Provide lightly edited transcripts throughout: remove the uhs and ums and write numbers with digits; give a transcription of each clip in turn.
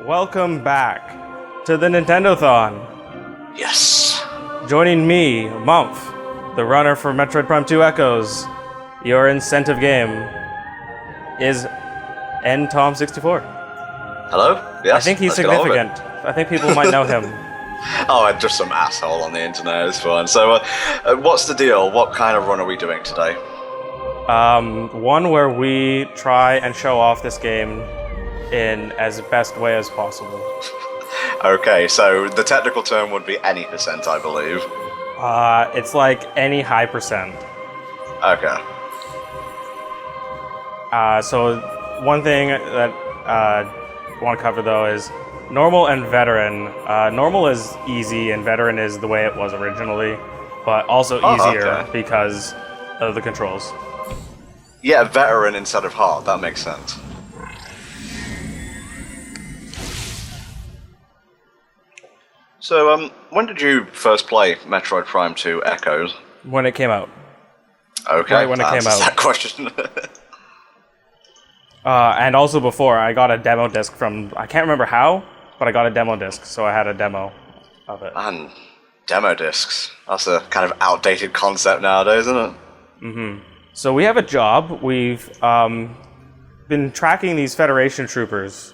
Welcome back to the Nintendothon. Yes. Joining me, Mempf, the runner for Metroid Prime 2 Echoes. Your incentive game is ntom64. Hello? Yes. I think he's significant. I think people might know him. Oh, I'm just some asshole on the internet, it's fine. So, what's the deal? What kind of run are we doing today? One where we try and show off this game in as best way as possible. Okay, so the technical term would be any percent, I believe. It's like any high percent. Okay. So one thing that I want to cover though is normal and veteran. Normal is easy and veteran is the way it was originally, but also easier because of the controls. Yeah, veteran instead of hard, that makes sense. So, when did you first play Metroid Prime 2 Echoes? When it came out. Okay, right when it came out. That question. And also before, I got a demo disc from, I can't remember how, but I got a demo disc, so I had a demo of it. Man, demo discs. That's a kind of outdated concept nowadays, isn't it? Mm-hmm. So we have a job. We've been tracking these Federation troopers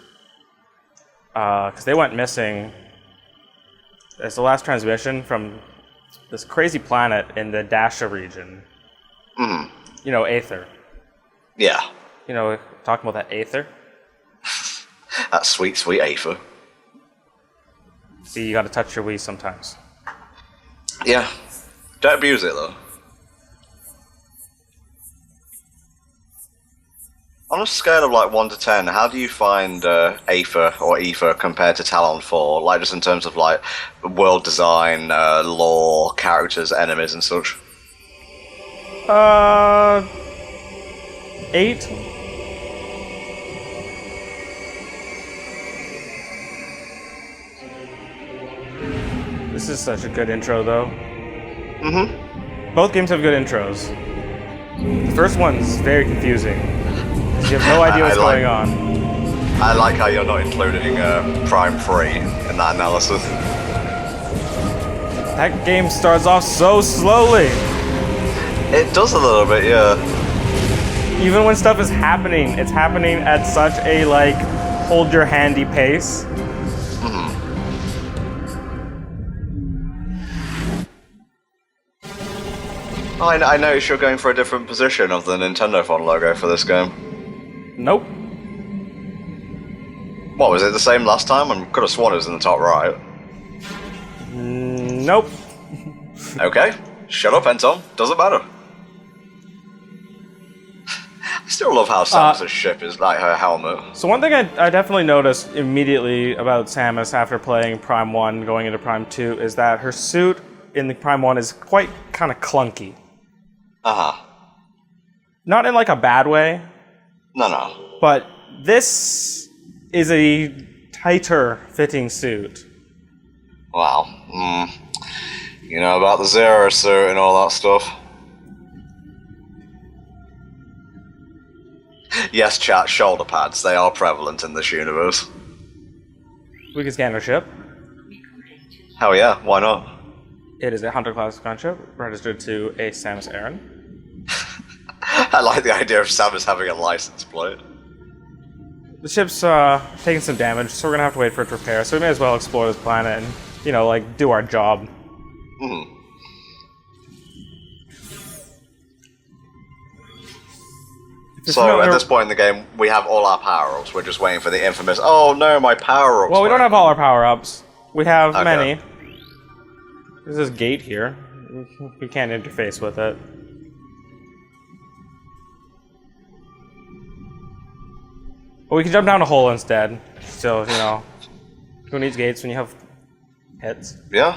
because they went missing. It's the last transmission from this crazy planet in the Dasha region. Mm. You know, Aether. Yeah. You know, talking about that Aether. That sweet, sweet Aether. See, you gotta touch your Wii sometimes. Yeah. Don't abuse it, though. On a scale of like 1 to 10, how do you find Aether or Ether compared to Talon 4? Like, just in terms of like world design, lore, characters, enemies, and such? 8? This is such a good intro, though. Mm-hmm. Both games have good intros. The first one's very confusing. You have no idea what's going on. I like how you're not including Prime 3 in that analysis. That game starts off so slowly. It does a little bit, yeah. Even when stuff is happening, it's happening at such a, like, hold your handy pace. Mm-hmm. I noticed you're going for a different position of the Nintendothon logo for this game. Nope. What, was it the same last time? I could have sworn it was in the top right. Nope. Okay, shut up, Entom. Doesn't matter. I still love how Samus's ship is like her helmet. So one thing I definitely noticed immediately about Samus after playing Prime 1 going into Prime 2 is that her suit in the Prime 1 is quite kind of clunky. Uh-huh. Not in like a bad way. No. But this is a tighter fitting suit. Wow. You know about the Zero suit and all that stuff. Yes, chat, shoulder pads. They are prevalent in this universe. We can scan our ship. Hell yeah, why not? It is a Hunter-class gunship registered to a Samus Aran. I like the idea of Samus having a license plate. The ship's taking some damage, so we're gonna have to wait for it to repair, so we may as well explore this planet and, you know, like, do our job. Mm. So, at this point in the game, we have all our power-ups. We're just waiting for the infamous, oh no, my power-ups. Well, we don't have all our power-ups. We have Okay. many. There's this gate here. We can't interface with it. But we can jump down a hole instead. So, you know, who needs gates when you have hits? Yeah.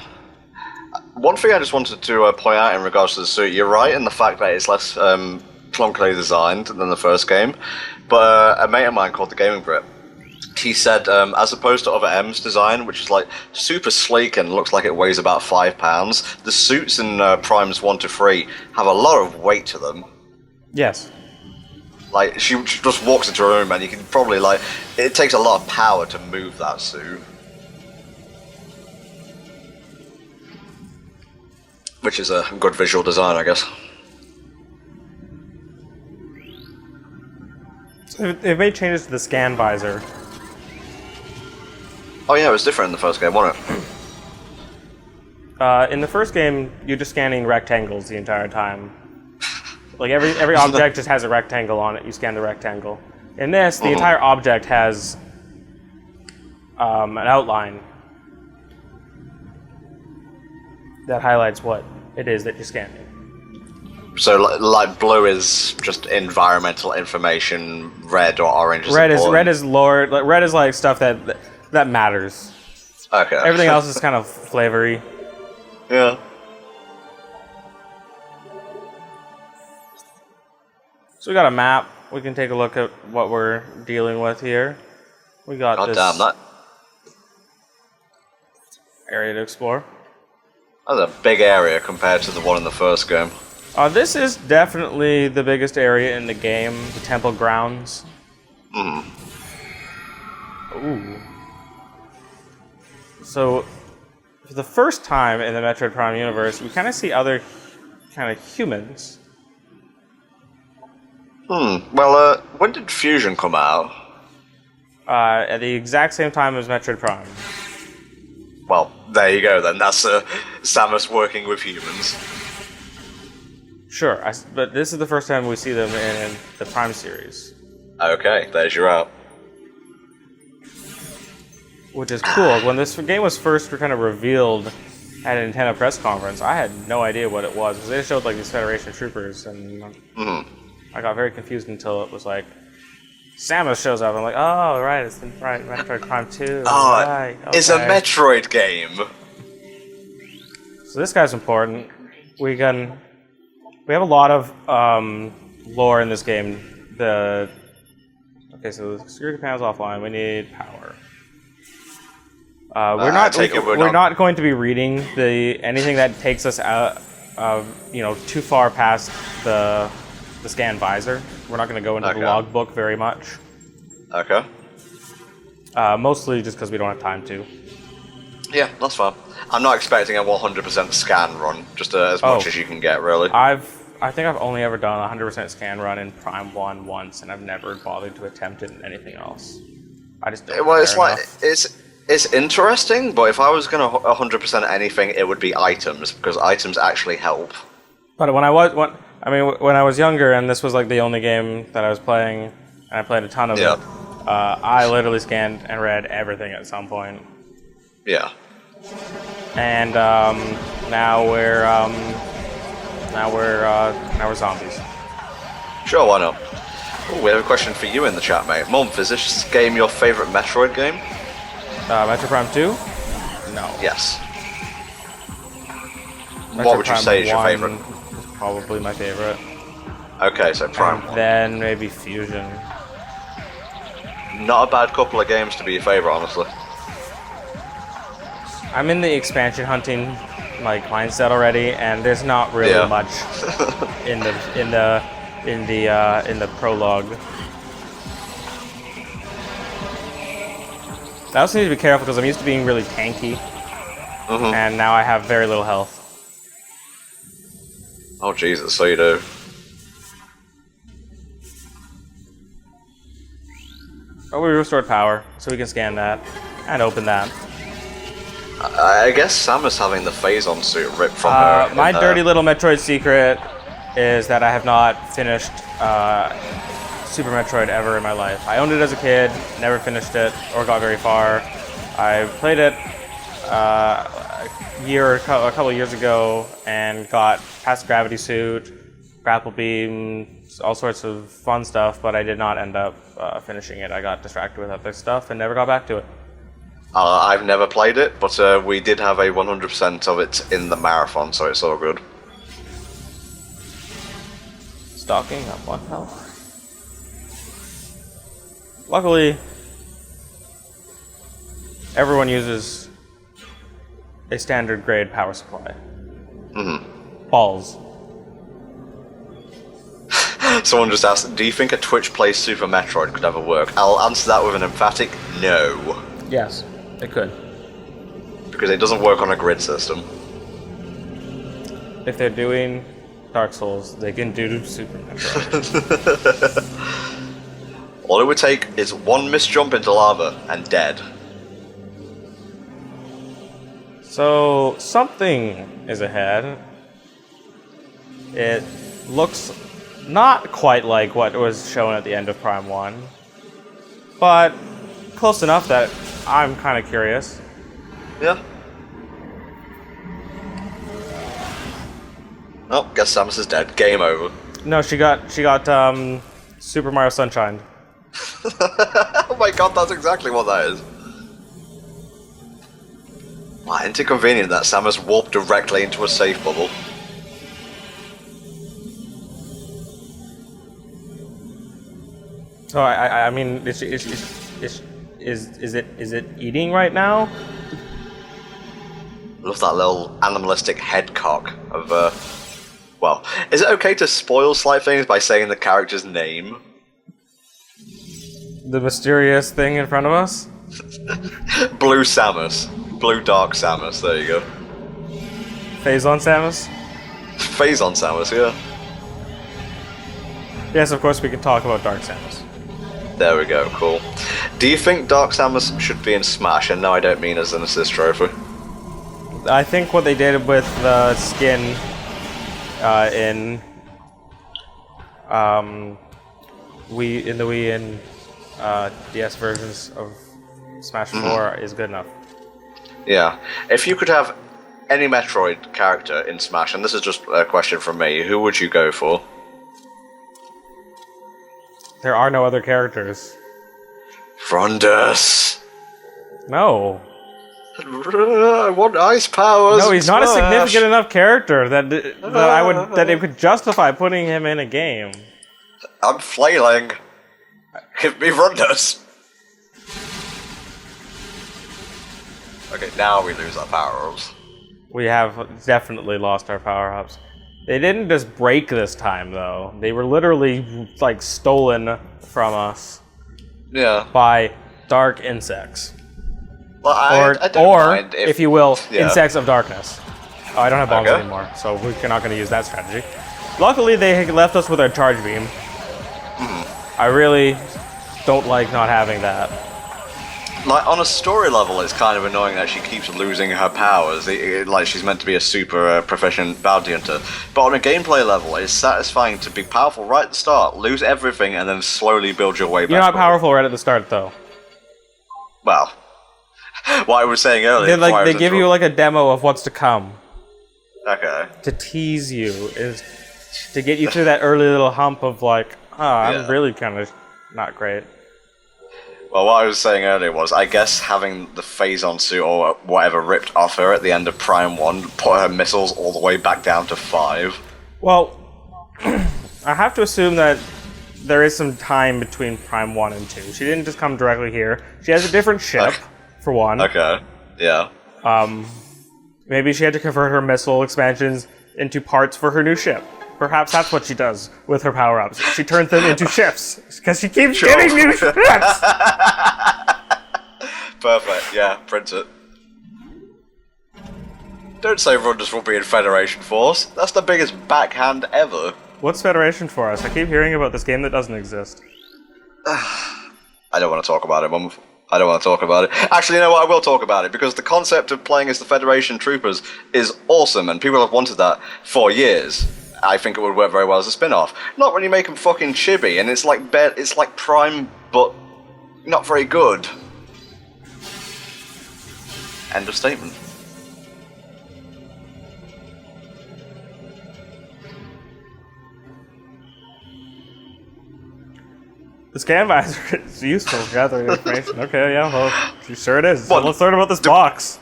One thing I just wanted to point out in regards to the suit, you're right in the fact that it's less clunkily designed than the first game, but a mate of mine called the Gaming Brit, he said, as opposed to other M's design, which is like super sleek and looks like it weighs about 5 pounds, the suits in Primes 1 to 3 have a lot of weight to them. Yes. Like, she just walks into a room and you can probably, like... It takes a lot of power to move that suit. Which is a good visual design, I guess. So they've made changes to the scan visor. Oh yeah, it was different in the first game, wasn't it? In the first game, you're just scanning rectangles the entire time. Like every object just has a rectangle on it. You scan the rectangle. In this, the entire object has an outline that highlights what it is that you're scanning. So, like, blue is just environmental information. Red or orange is red important. is lore. Like, red is like stuff that matters. Okay. Everything else is kind of flavory. Yeah. So we got a map. We can take a look at what we're dealing with here. We got God this damn, that. area to explore. That's a big area compared to the one in the first game. This is definitely the biggest area in the game, the temple grounds. Ooh. So, for the first time in the Metroid Prime universe, we kind of see other kind of humans. Well, when did Fusion come out? At the exact same time as Metroid Prime. Well, there you go then. That's Samus working with humans. Sure, but this is the first time we see them in the Prime series. Okay, there's your out. Which is cool. When this game was first kind of revealed at a Nintendo press conference, I had no idea what it was. Because they showed like these Federation troopers, and I got very confused until it was like, Samus shows up. I'm like, oh, right, it's in Metroid Prime 2. Oh, right, okay. It's a Metroid game. So this guy's important. We have a lot of lore in this game. Okay, so the security panel's offline. We need power. We're not going to be reading anything that takes us out too far past the scan visor. We're not going to go into the logbook very much. Okay. Mostly just because we don't have time to. Yeah, that's fine. I'm not expecting a 100% scan run, just as much as you can get, really. I think I've only ever done a 100% scan run in Prime 1 once, and I've never bothered to attempt it in anything else. I just don't Well, it's care like enough. it's interesting, but if I was going to 100% anything, it would be items, because items actually help. But when I was younger, and this was like the only game that I was playing, and I played a ton of it, I literally scanned and read everything at some point. Yeah. And now we're zombies. Sure, why not? Ooh, we have a question for you in the chat, mate. Mempf, is this game your favourite Metroid game? Metroid Prime 2? No. Yes. Metroid What would you Prime say is your 1 favourite? is probably my favorite. Okay, so Prime 1. Then maybe Fusion. Not a bad couple of games to be your favourite, honestly. I'm in the expansion hunting mindset already, and there's not really much in the prologue. I also need to be careful because I'm used to being really tanky, and now I have very little health. Oh Jesus, so you do. Oh, we restored power, so we can scan that and open that. I guess Samus having the Phazon suit ripped from her. My dirty little Metroid secret is that I have not finished Super Metroid ever in my life. I owned it as a kid, never finished it or got very far. I played it a couple of years ago and got past Gravity Suit, Grapple Beam, all sorts of fun stuff, but I did not end up finishing it. I got distracted with other stuff and never got back to it. I've never played it, but we did have a 100% of it in the marathon, so it's all good. Stalking at 1 health. Luckily, everyone uses a standard grade power supply. Balls. Someone just asked, do you think a Twitch Play Super Metroid could ever work? I'll answer that with an emphatic no. Yes, it could. Because it doesn't work on a grid system. If they're doing Dark Souls, they can do Super Metroid. All it would take is one misjump into lava and dead. So, something is ahead. It looks not quite like what was shown at the end of Prime 1, but close enough that I'm kind of curious. Yeah. Oh, guess Samus is dead. Game over. No, she got Super Mario Sunshine. Oh my god, that's exactly what that is. Wow, isn't it convenient that Samus warped directly into a safe bubble? So I mean, is it eating right now? I love that little animalistic head cock of well, is it okay to spoil slight things by saying the character's name? The mysterious thing in front of us? Blue Samus. Blue Dark Samus, there you go. Phazon Samus? Phazon Samus, yeah. Yes, of course we can talk about Dark Samus. There we go, cool. Do you think Dark Samus should be in Smash? And no, I don't mean as an assist trophy. I think what they did with the skin in the Wii and DS versions of Smash 4 is good enough. Yeah. If you could have any Metroid character in Smash, and this is just a question from me, who would you go for? There are no other characters. Frondus! No. I want ice powers! No, he's not a Smash. significant enough character that it could justify putting him in a game. I'm flailing. Give me Frondus! Okay, now we lose our power-ups. We have definitely lost our power-ups. They didn't just break this time, though. They were literally, like, stolen from us. Yeah. By dark insects. Well, I don't mind if you will, yeah. insects of darkness. Oh, I don't have bombs Okay. anymore, so we're not going to use that strategy. Luckily, they left us with our charge beam. I really don't like not having that. Like, on a story level, it's kind of annoying that she keeps losing her powers. Like, she's meant to be a super proficient bounty hunter. But on a gameplay level, it's satisfying to be powerful right at the start, lose everything, and then slowly build your way back. You're not powerful right at the start, though. Well, what I was saying earlier... They give you, like, a demo of what's to come. Okay. To tease you, is to get you through that early little hump of, like, oh, I'm really kind of not great. Well, what I was saying earlier was, I guess having the Phazon suit or whatever ripped off her at the end of Prime 1 put her missiles all the way back down to 5. Well, I have to assume that there is some time between Prime 1 and 2. She didn't just come directly here. She has a different ship, for one. Okay, yeah. Maybe she had to convert her missile expansions into parts for her new ship. Perhaps that's what she does with her power-ups. She turns them into ships, because she keeps getting new ships! Perfect, yeah, print it. Don't say Rundus will be in Federation Force. That's the biggest backhand ever. What's Federation Force? I keep hearing about this game that doesn't exist. I don't want to talk about it, Mum. I don't want to talk about it. Actually, you know what? I will talk about it, because the concept of playing as the Federation Troopers is awesome, and people have wanted that for years. I think it would work very well as a spin-off. Not when you make them fucking chibi, and it's like Prime, but not very good. End of statement. The scan visor is useful for gathering information. Okay, yeah, well, sure it is. What? So let's learn about this box.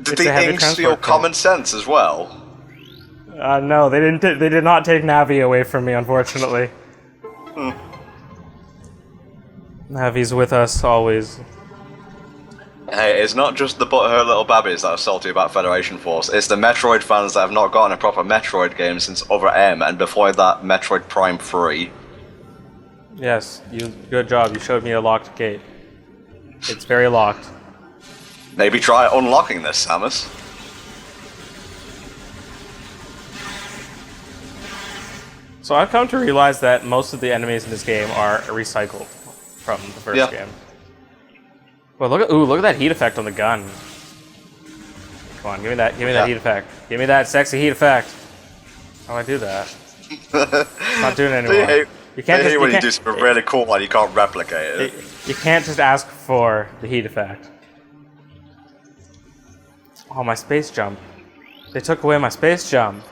Did the ink steal common sense as well? No, they didn't. They did not take Navi away from me, unfortunately. Navi's with us always. Hey, it's not just the butthurt little babbies that are salty about Federation Force. It's the Metroid fans that have not gotten a proper Metroid game since Other M, and before that, Metroid Prime 3. Yes, good job. You showed me a locked gate. It's very locked. Maybe try unlocking this, Samus. So I've come to realize that most of the enemies in this game are recycled from the first game. Well, look at that heat effect on the gun. Come on, give me that heat effect. Give me that sexy heat effect. How do I do that? It's not doing it anymore. You can't just when you do something really cool and you can't replicate it. You can't just ask for the heat effect. Oh, my space jump! They took away my space jump.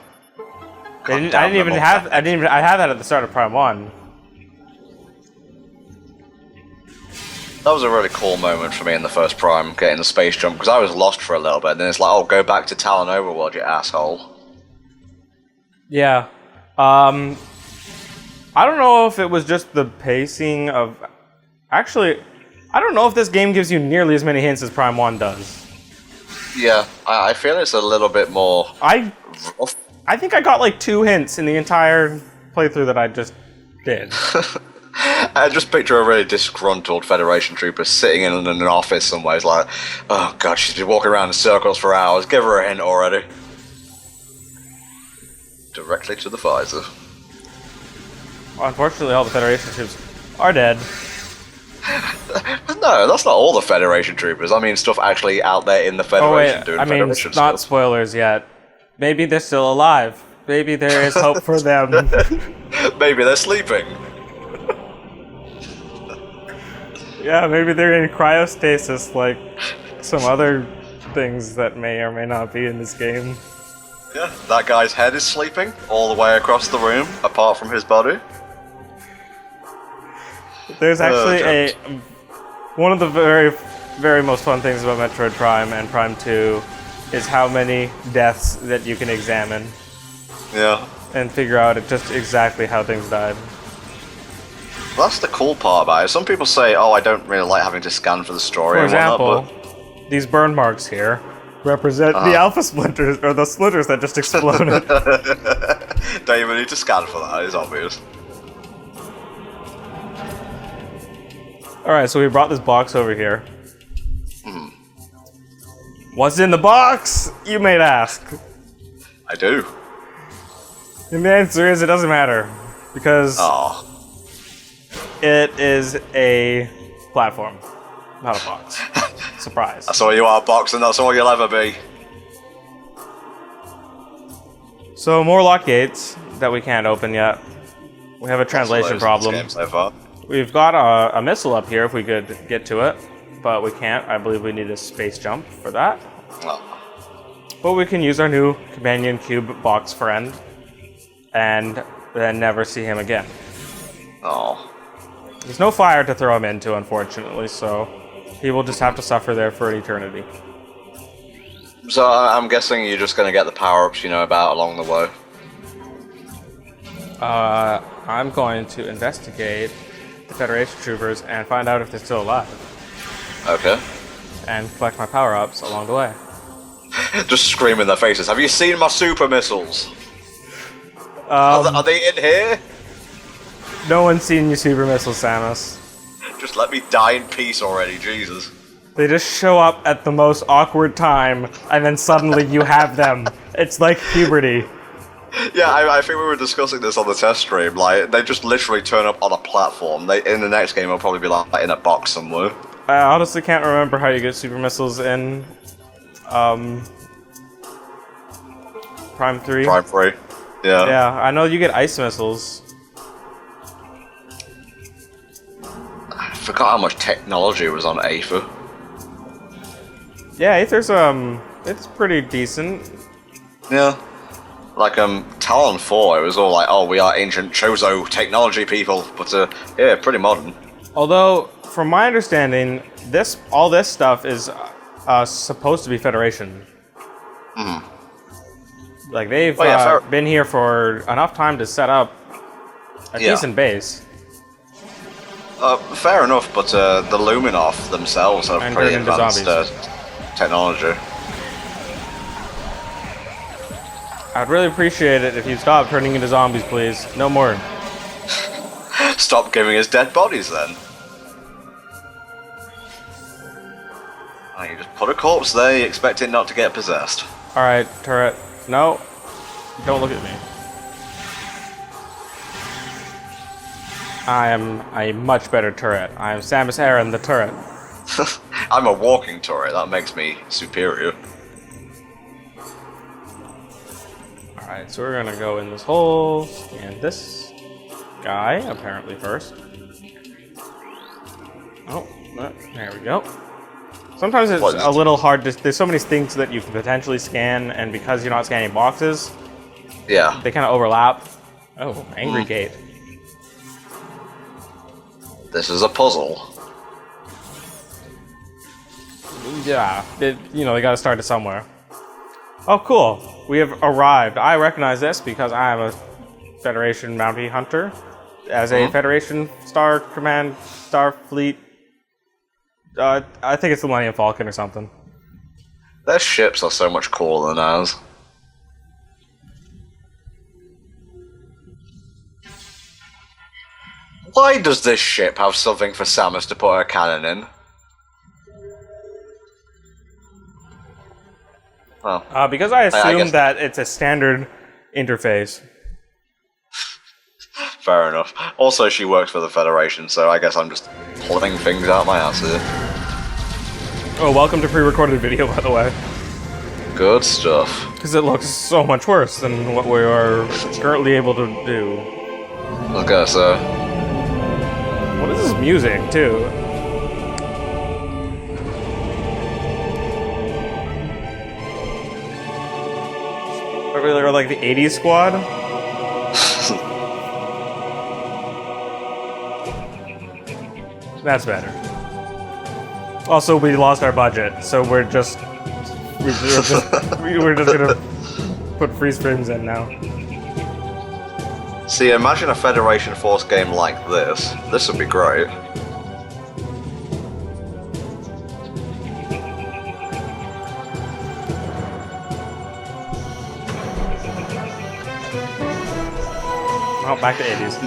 I had that at the start of Prime 1. That was a really cool moment for me in the first Prime, getting the space jump, because I was lost for a little bit, and then it's like, oh, go back to Talon Overworld, you asshole. Yeah. I don't know if it was just the pacing of... Actually, I don't know if this game gives you nearly as many hints as Prime 1 does. Yeah, I feel it's a little bit more rough. I think I got like 2 hints in the entire playthrough that I just did. I just picture a really disgruntled Federation trooper sitting in an office somewhere. He's like, oh god, she's been walking around in circles for hours. Give her a hint already. Directly to the visor. Unfortunately, all the Federation troops are dead. No, that's not all the Federation troopers. I mean, stuff actually out there in the Federation doing Federation stuff. Not spoilers yet. Maybe they're still alive. Maybe there is hope for them. Maybe they're sleeping. Yeah, maybe they're in cryostasis like some other things that may or may not be in this game. Yeah, that guy's head is sleeping all the way across the room, apart from his body. There's actually one of the very, very most fun things about Metroid Prime and Prime 2 is how many deaths that you can examine. Yeah. And figure out just exactly how things died. That's the cool part about it. Some people say, oh, I don't really like having to scan for the story. For example, and whatnot, these burn marks here represent the alpha splinters, or the splinters that just exploded. Don't even need to scan for that, it's obvious. Alright, so we brought this box over here. What's in the box, you may ask? I do. And the answer is it doesn't matter. Because it is a platform, not a box. Surprise. That's all you are, box, and that's all you'll ever be. So more lock gates that we can't open yet. We have a translation problem. So far. We've got a missile up here if we could get to it, but we can't. I believe we need a space jump for that. But we can use our new companion cube box friend and then never see him again. There's no fire to throw him into, unfortunately, so he will just have to suffer there for an eternity. So I'm guessing you're just going to get the power-ups you know about along the way. I'm going to investigate the Federation troopers and find out if they're still alive. Okay. And collect my power-ups along the way. Just scream in their faces, have you seen my super missiles? Are they in here? No one's seen your super missiles, Samus. Just let me die in peace already, Jesus. They just show up at the most awkward time, and then suddenly you have them. It's like puberty. Yeah, I think we were discussing this on the test stream. Like, they just literally turn up on a platform. In the next game, it'll probably be like in a box somewhere. I honestly can't remember how you get super missiles in Prime 3. Prime 3, yeah. Yeah, I know you get ice missiles. I forgot how much technology was on Aether. Yeah, Aether's it's pretty decent. Yeah. Like, Talon 4, it was all like, oh, we are ancient Chozo technology people, but, yeah, pretty modern. Although, from my understanding, all this stuff is supposed to be Federation. Like, they've been here for enough time to set up a decent base. Fair enough, but the Luminoff themselves have pretty advanced technology. I'd really appreciate it if you stop turning into zombies, please. No more. Stop giving us dead bodies then. Oh, you just put a corpse there, you expect it not to get possessed. Alright, turret. No. Don't look at me. I am a much better turret. I am Samus Aran, the turret. I'm a walking turret, that makes me superior. Alright, so we're gonna go in this hole, scan this guy, apparently first. Oh, there we go. Sometimes it's a little hard to... There's so many things that you can potentially scan, and because you're not scanning boxes, yeah, they kind of overlap. Oh, angry gate. This is a puzzle. Yeah, they gotta start it somewhere. Oh, cool. We have arrived. I recognize this because I am a Federation bounty hunter. As a Federation Star Command Starfleet... I think it's the Millennium Falcon or something. Their ships are so much cooler than ours. Why does this ship have something for Samus to put her cannon in? Well, because I assume that it's a standard interface. Fair enough. Also, she works for the Federation, so I guess I'm just pulling things out my ass here. Oh, welcome to pre-recorded video, by the way. Good stuff. Because it looks so much worse than what we are currently able to do. Okay, so... What is this music, too? Or like the 80s squad? That's better. Also, we lost our budget, so we're just gonna put freeze frames in now. See, imagine a Federation Force game like this. This would be great. Oh, back to 80s.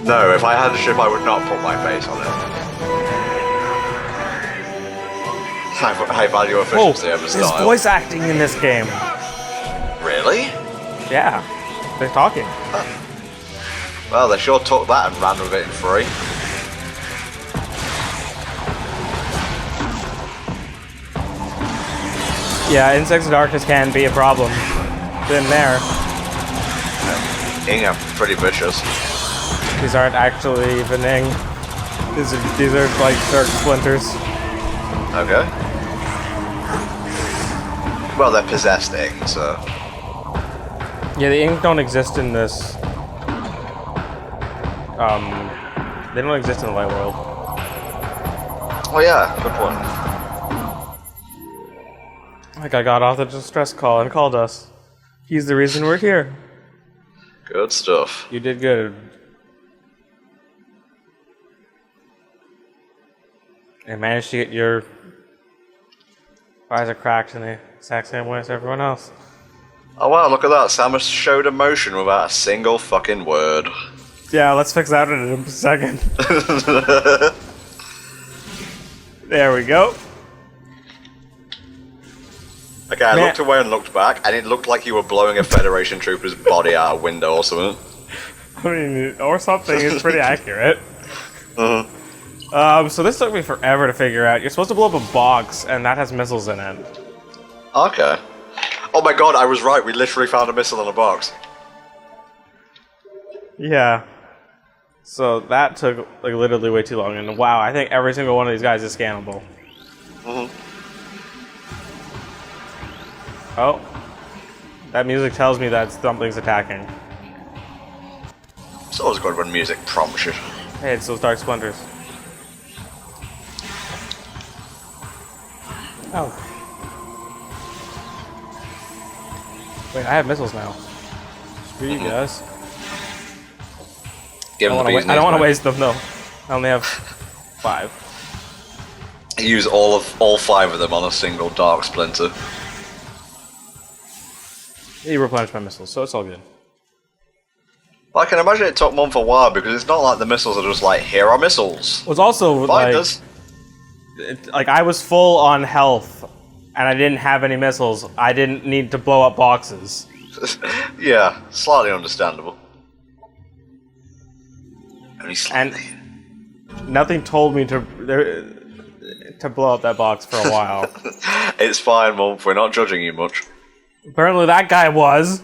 No, if I had a ship, I would not put my face on it. I value efficiency over style. There's voice acting in this game. Really? Yeah, they're talking. Huh. Well, they sure took that and ran with it in free. Yeah, Insects of Darkness can be a problem. Been there. Yeah, pretty vicious. These aren't actually even ing. These are like dark splinters. Okay. Well, they're possessed ing, so... Yeah, the ink don't exist in this. They don't exist in the light world. Oh yeah, good point. Like I got off the distress call and called us. He's the reason we're here. Good stuff. You did good. And managed to get your visor cracked in the exact same way as everyone else. Oh wow, look at that. Samus showed emotion without a single fucking word. Yeah, let's fix that in a second. There we go. Okay, I looked away and looked back, and it looked like you were blowing a Federation trooper's body out a window or something. I mean, or something. It's pretty accurate. So this took me forever to figure out. You're supposed to blow up a box, and that has missiles in it. Okay. Oh my god, I was right. We literally found a missile in a box. Yeah. So that took like literally way too long, and wow, I think every single one of these guys is scannable. Oh, that music tells me that something's attacking. It's always good when music prompts you. Hey, it's those dark splinters. Oh. Wait, I have missiles now. Screw you guys. Give them I don't want to waste them, no. I only have 5. Use all 5 of them on a single dark splinter. You replenish my missiles, so it's all good. Well, I can imagine it took Mempf a while because it's not like the missiles are just like, here are missiles. It was also Find like, us. like I was full on health, and I didn't have any missiles. I didn't need to blow up boxes. Yeah, slightly understandable. Only slightly. And nothing told me to blow up that box for a while. It's fine, Mempf. We're not judging you much. Apparently that guy was.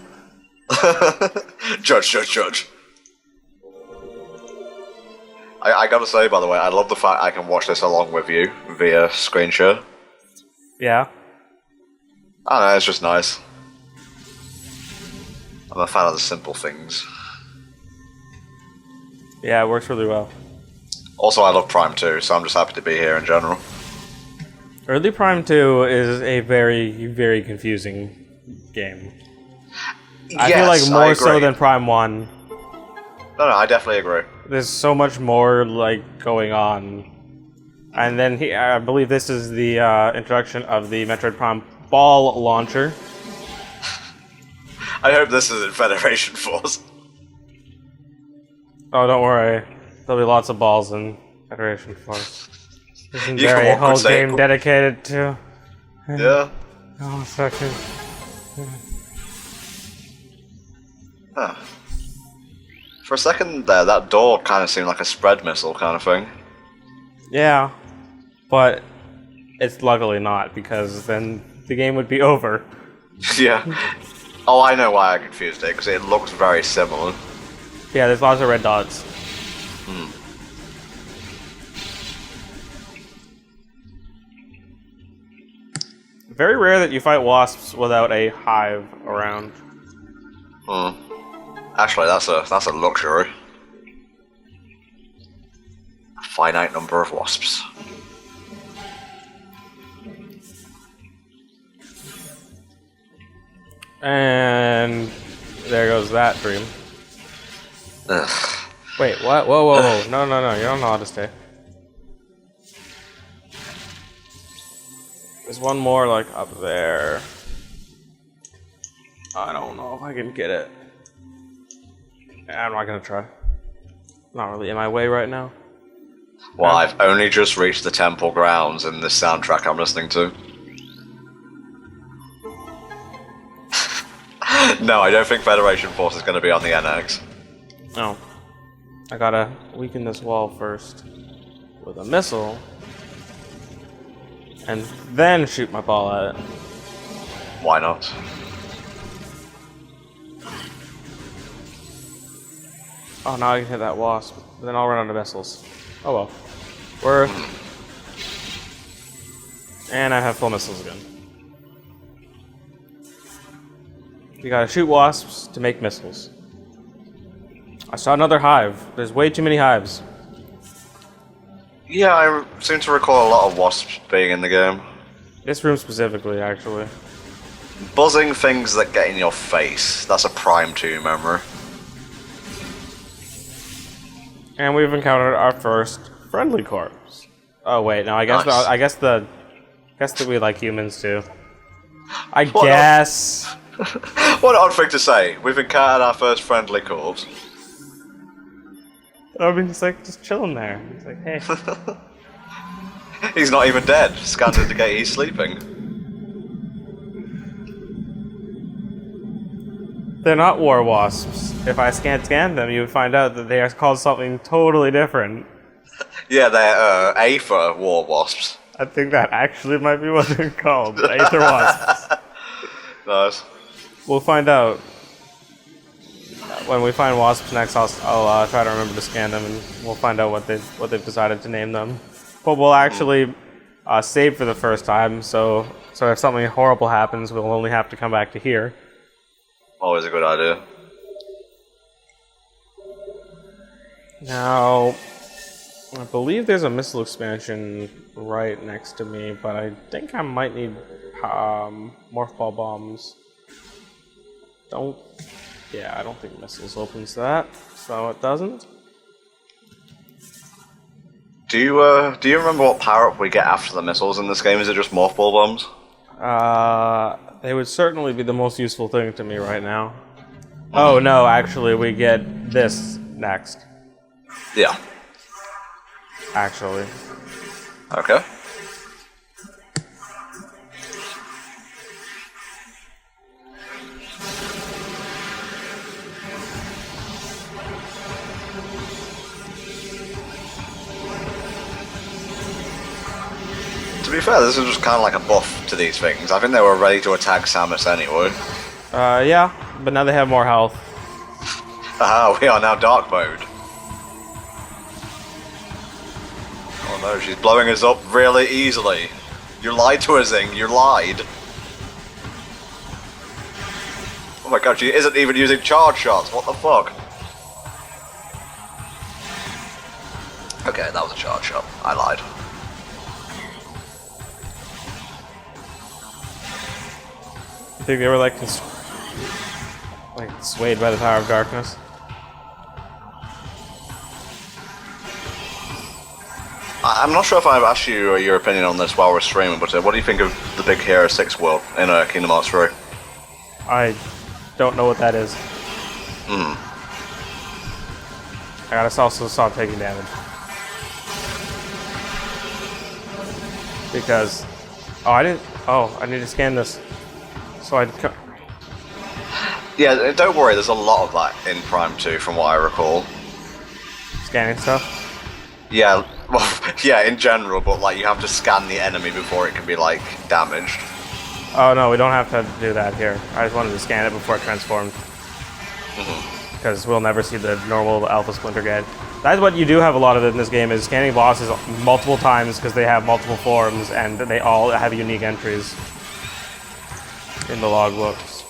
Judge. I gotta say, by the way, I love the fact I can watch this along with you via screen share. Yeah. I don't know, it's just nice. I'm a fan of the simple things. Yeah, it works really well. Also, I love Prime 2, so I'm just happy to be here in general. Early Prime 2 is a very, very confusing game. I feel like more so than Prime 1. No, I definitely agree. There's so much more like going on. And then I believe this is the introduction of the Metroid Prime ball launcher. I hope this isn't Federation Force. Oh, don't worry. There'll be lots of balls in Federation Force. Isn't You there can a walk whole and say- game dedicated to... Yeah. Oh, second. Huh. For a second there, that door kind of seemed like a spread missile kind of thing. Yeah, but it's luckily not, because then the game would be over. Yeah. Oh, I know why I confused it, because it looks very similar. Yeah, there's lots of red dots. Very rare that you fight wasps without a hive around. Actually, that's a luxury. A finite number of wasps. And there goes that dream. Ugh. Wait, what? Whoa. No, you don't know how to stay. There's one more, like, up there. I don't know if I can get it. I'm not gonna try. Not really in my way right now. Well, I've only just reached the temple grounds in this soundtrack I'm listening to. No, I don't think Federation Force is going to be on the NX. No. I gotta weaken this wall first with a missile. And then shoot my ball at it. Why not? Oh, now I can hit that wasp. Then I'll run out of missiles. Oh well. Worth. And I have full missiles again. You gotta shoot wasps to make missiles. I saw another hive. There's way too many hives. Yeah, I seem to recall a lot of wasps being in the game. This room specifically, actually. Buzzing things that get in your face. That's a Prime 2 memory. And we've encountered our first friendly corpse. Oh wait, no, I guess Nice. I guess that we like humans too. I What guess. What an odd thing to say. We've encountered our first friendly corpse. I mean, he's like just chilling there. He's like, hey. He's not even dead. Scans indicate he's sleeping. They're not war wasps. If I scan them, you would find out that they are called something totally different. Yeah, they're Aether war wasps. I think that actually might be what they're called. Aether wasps. Nice. We'll find out. When we find wasps next, I'll try to remember to scan them, and we'll find out what they've decided to name them. But we'll actually save for the first time, so if something horrible happens, we'll only have to come back to here. Always a good idea. Now, I believe there's a missile expansion right next to me, but I think I might need morph ball bombs. Yeah, I don't think missiles opens that, so it doesn't. Do you remember what power-up we get after the missiles in this game? Is it just morph ball bombs? They would certainly be the most useful thing to me right now. Oh no, actually, we get this next. Yeah. Actually. Okay. To be fair, this is just kind of like a buff to these things. I think they were ready to attack Samus anyway. Yeah, but now they have more health. Aha, we are now dark mode. Oh no, she's blowing us up really easily. You lied to us, Zing, you lied. Oh my god, she isn't even using charge shots, what the fuck? Okay, that was a charge shot, I lied. I think they were like swayed by the power of darkness. I'm not sure if I've asked you your opinion on this while we're streaming, but what do you think of the Big Hero 6 world in Kingdom Hearts 3? I don't know what that is. I gotta also stop taking damage. Because... Oh, I didn't... Oh, I need to scan this. So I... Yeah, don't worry, there's a lot of that in Prime 2 from what I recall. Scanning stuff? Yeah, well, yeah, in general, but like you have to scan the enemy before it can be like damaged. Oh no, we don't have to do that here. I just wanted to scan it before it transformed. Because we'll never see the normal Alpha Splinter again. That's what you do have a lot of in this game, is scanning bosses multiple times because they have multiple forms and they all have unique entries in the logbooks.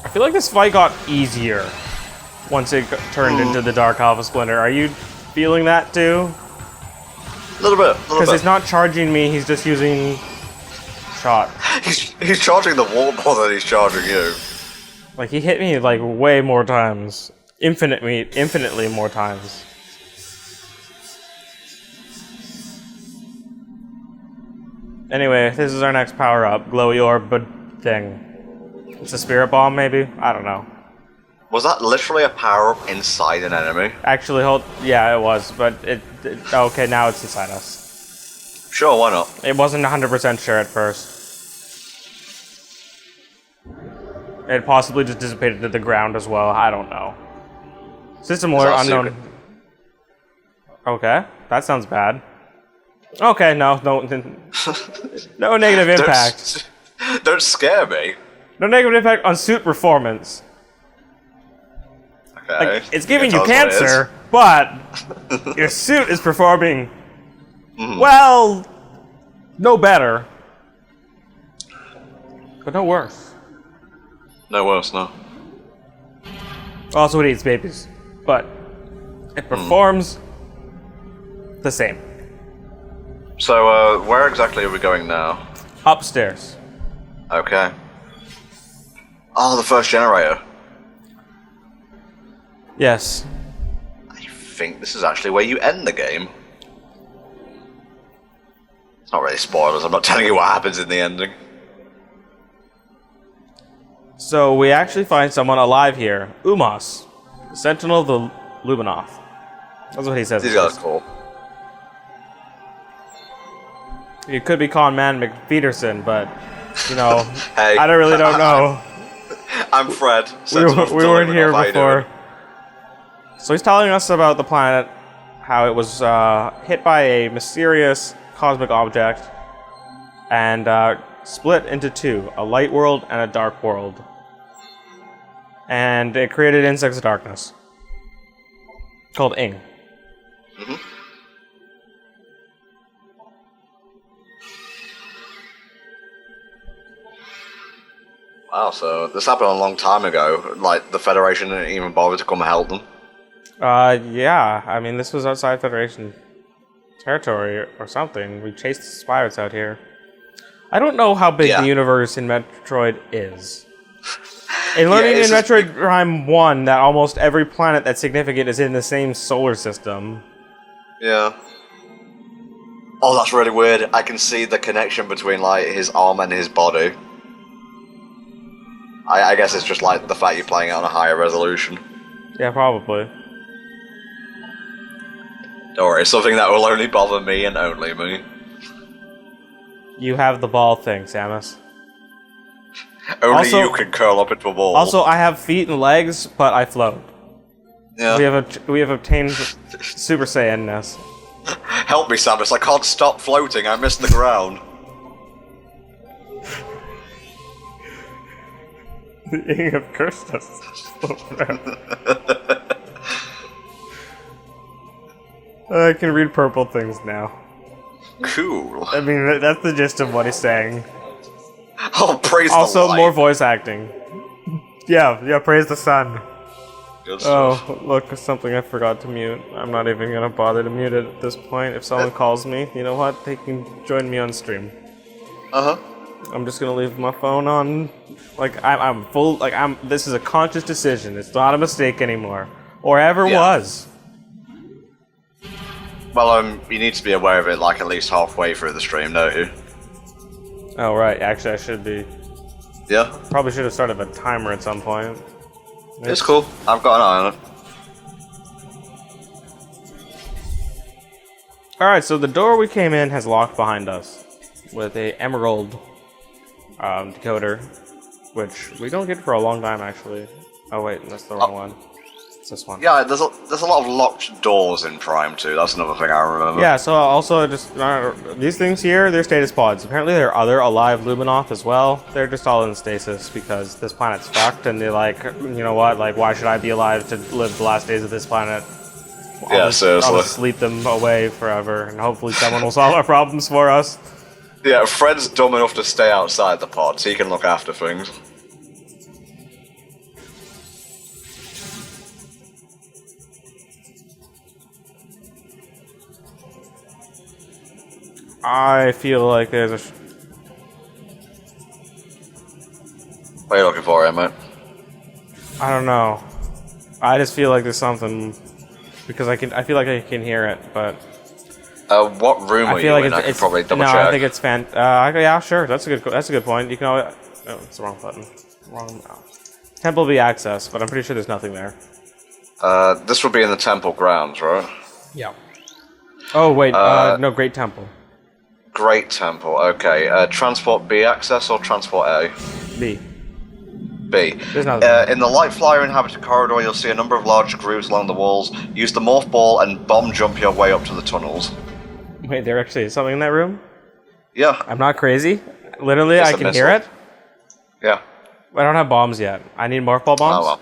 I feel like this fight got easier once it turned into the Dark Alpha Splinter. Are you feeling that too? A little bit. Because he's not charging me, he's just using shot. He's charging the wall more than he's charging you. Like, he hit me like way more times. Infinitely more times. Anyway, this is our next power-up. Glowy orb thing. It's a spirit bomb, maybe? I don't know. Was that literally a power-up inside an enemy? Actually, yeah, it was, but okay, now it's inside us. Sure, why not? It wasn't 100% sure at first. It possibly just dissipated to the ground as well, I don't know. System alert unknown. Okay, that sounds bad. Okay, no negative impact. Don't scare me. No negative impact on suit performance. Okay. Like, it's giving you cancer, but your suit is performing, well, no better. But no worse. No worse, no. Also, it eats babies, but it performs the same. So, where exactly are we going now? Upstairs. Okay. Oh, the first generator. Yes. I think this is actually where you end the game. It's not really spoilers, I'm not telling you what happens in the ending. So we actually find someone alive here. Umos, the Sentinel of the Luminoth. That's what he says. These guys are cool. You could be calling Man McPeterson, but, you know, Hey, I don't know. I'm Fred. We weren't here before. So he's telling us about the planet, how it was hit by a mysterious cosmic object, and split into two, a light world and a dark world. And it created insects of darkness, called Ing. Wow, so this happened a long time ago. Like, the Federation didn't even bother to come help them. Yeah, I mean, this was outside Federation territory or something. We chased the spirits out here. I don't know how big the universe in Metroid is. In learning in Metroid Prime 1 that almost every planet that's significant is in the same solar system. Yeah. Oh, that's really weird. I can see the connection between, like, his arm and his body. I guess it's just like the fact you're playing it on a higher resolution. Yeah, probably. Don't worry, it's something that will only bother me and only me. You have the ball thing, Samus. Only Also- you can curl up into a ball. Also, I have feet and legs, but I float. yeah. We have obtained Super Saiyan-ness. Help me, Samus, I can't stop floating, I missed the ground. You have cursed us. I can read purple things now. Cool. I mean, that's the gist of what he's saying. Oh, praise the Also, light. more voice acting. Yeah, praise the sun. Good stuff. Oh, look, something I forgot to mute. I'm not even gonna bother to mute it at this point. If someone calls me, you know what? They can join me on stream. Uh-huh. I'm just gonna leave my phone on. Like, I'm full. Like, this is a conscious decision. It's not a mistake anymore, or ever was. Well, you need to be aware of it like at least halfway through the stream, don't you? Oh right, actually I should be. Yeah? Probably should have started a timer at some point. It's cool. I've got an eye on it. Alright, so the door we came in has locked behind us with a emerald decoder, which we don't get for a long time actually. Oh wait, that's the wrong one. It's this one. Yeah, there's a lot of locked doors in Prime 2, that's another thing I remember. Yeah, so also just these things here, they're status pods. Apparently there are other alive Luminoth as well. They're just all in stasis because this planet's fucked, and they're like, you know what, like why should I be alive to live the last days of this planet? Yeah, seriously. I'll just sleep them away forever, and hopefully someone will solve our problems for us. Yeah, Fred's dumb enough to stay outside the pod, so he can look after things. I feel like there's a... What are you looking for here, mate? I don't know. I just feel like there's something... Because I feel like I can hear it, but... What room are you in? I could probably double check. No, I think it's yeah, sure. That's a good point. You can always... Oh, it's the wrong button. Temple V access, but I'm pretty sure there's nothing there. This would be in the temple grounds, right? Yeah. Oh, wait, no, Great Temple. Great Temple, okay. Transport B access or Transport A? B. B. There's nothing. In the light flyer inhabited corridor, you'll see a number of large grooves along the walls. Use the morph ball and bomb jump your way up to the tunnels. Wait, there actually is something in that room? Yeah. I'm not crazy. Literally, It's I a can missile. hear it. Yeah. I don't have bombs yet. I need morph ball bombs? Oh, well.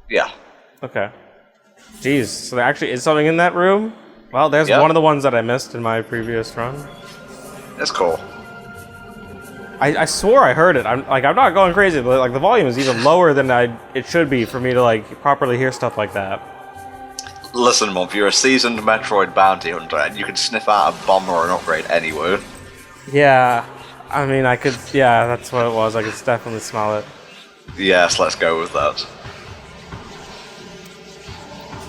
Yeah. Okay. Jeez, so there actually is something in that room? Well, there's one of the ones that I missed in my previous run. It's cool. I swore I heard it. I'm not going crazy, but like the volume is even lower than it should be for me to like properly hear stuff like that. Listen, Mempf, you're a seasoned Metroid bounty hunter, and you can sniff out a bomb or an upgrade anywhere. Yeah, I mean I could. Yeah, that's what it was. I could definitely smell it. Yes, let's go with that.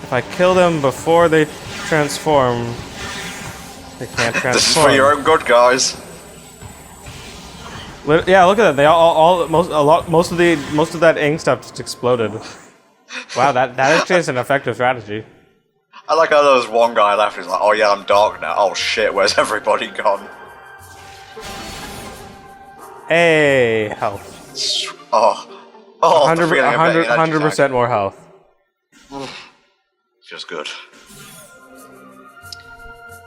If I kill them before they transform, they can't transform. This is for your own good, guys. Yeah, look at that. They most of that ink stuff just exploded. Wow, that actually is an effective strategy. I like how there was one guy left who's like, oh yeah, I'm dark now. Oh shit, where's everybody gone? Hey, health. Oh, 100% more health. Just good.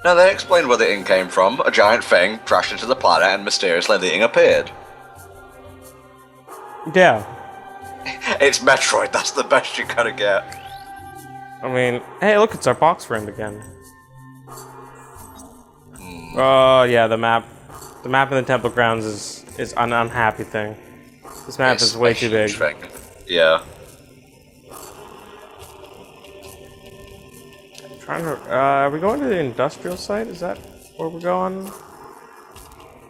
Now they explained where the ink came from. A giant thing crashed into the planet and mysteriously the ink appeared. Yeah. It's Metroid, that's the best you're gonna get. I mean, hey, look, it's our box friend again. Oh, yeah, the map in the temple grounds is an unhappy thing. This map is way too big. Thing. Yeah. Are we going to the industrial site? Is that where we're going?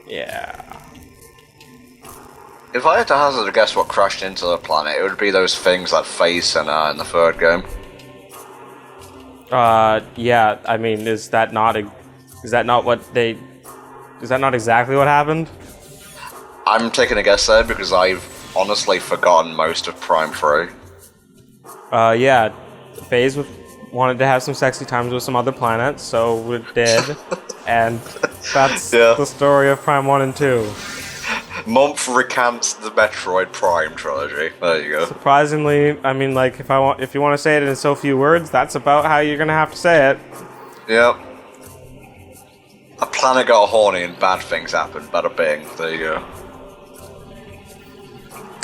Yeah. If I had to hazard a guess what crashed into the planet, it would be those things like Phase Center in the third game. Yeah, I mean, is that not exactly what happened? I'm taking a guess there because I've honestly forgotten most of Prime 3. Yeah, FaZe wanted to have some sexy times with some other planets, so it did. And that's the story of Prime 1 and 2. Mempf recants the Metroid Prime Trilogy. There you go. Surprisingly, I mean, like, if you want to say it in so few words, that's about how you're gonna have to say it. Yep. A planet got horny and bad things happened. Bada bing. There you go.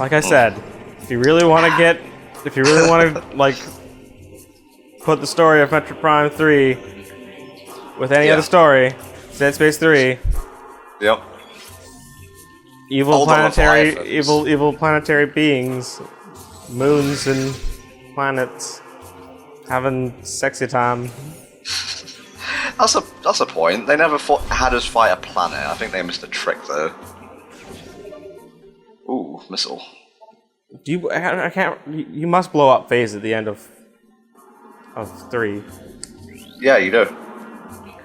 Like I said, if you really want to like put the story of Metroid Prime 3 with any other story, Dead Space 3. Yep. Evil planetary beings, moons and planets having sexy time. That's a point. They never had us fight a planet. I think they missed a trick though. Ooh, missile. You must blow up FaZe at the end of 3. Yeah, you do.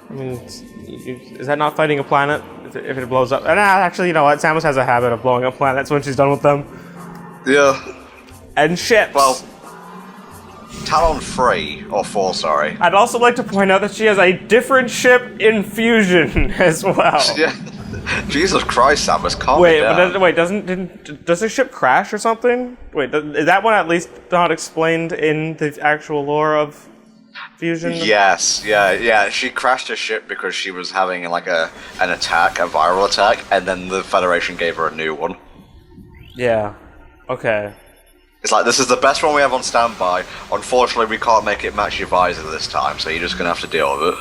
I mean, is that not fighting a planet if it blows up? And actually, you know what? Samus has a habit of blowing up planets when she's done with them. Yeah. And ships. Well, Talon 3 or 4, sorry. I'd also like to point out that she has a different ship in Fusion as well. Yeah. Jesus Christ, Samus, calm down. Does the ship crash or something? Wait, is that one at least not explained in the actual lore of Fusion? Yes, yeah. She crashed her ship because she was having like an attack, a viral attack, and then the Federation gave her a new one. Yeah. Okay. It's like, this is the best one we have on standby. Unfortunately, we can't make it match your visor this time, so you're just gonna have to deal with it.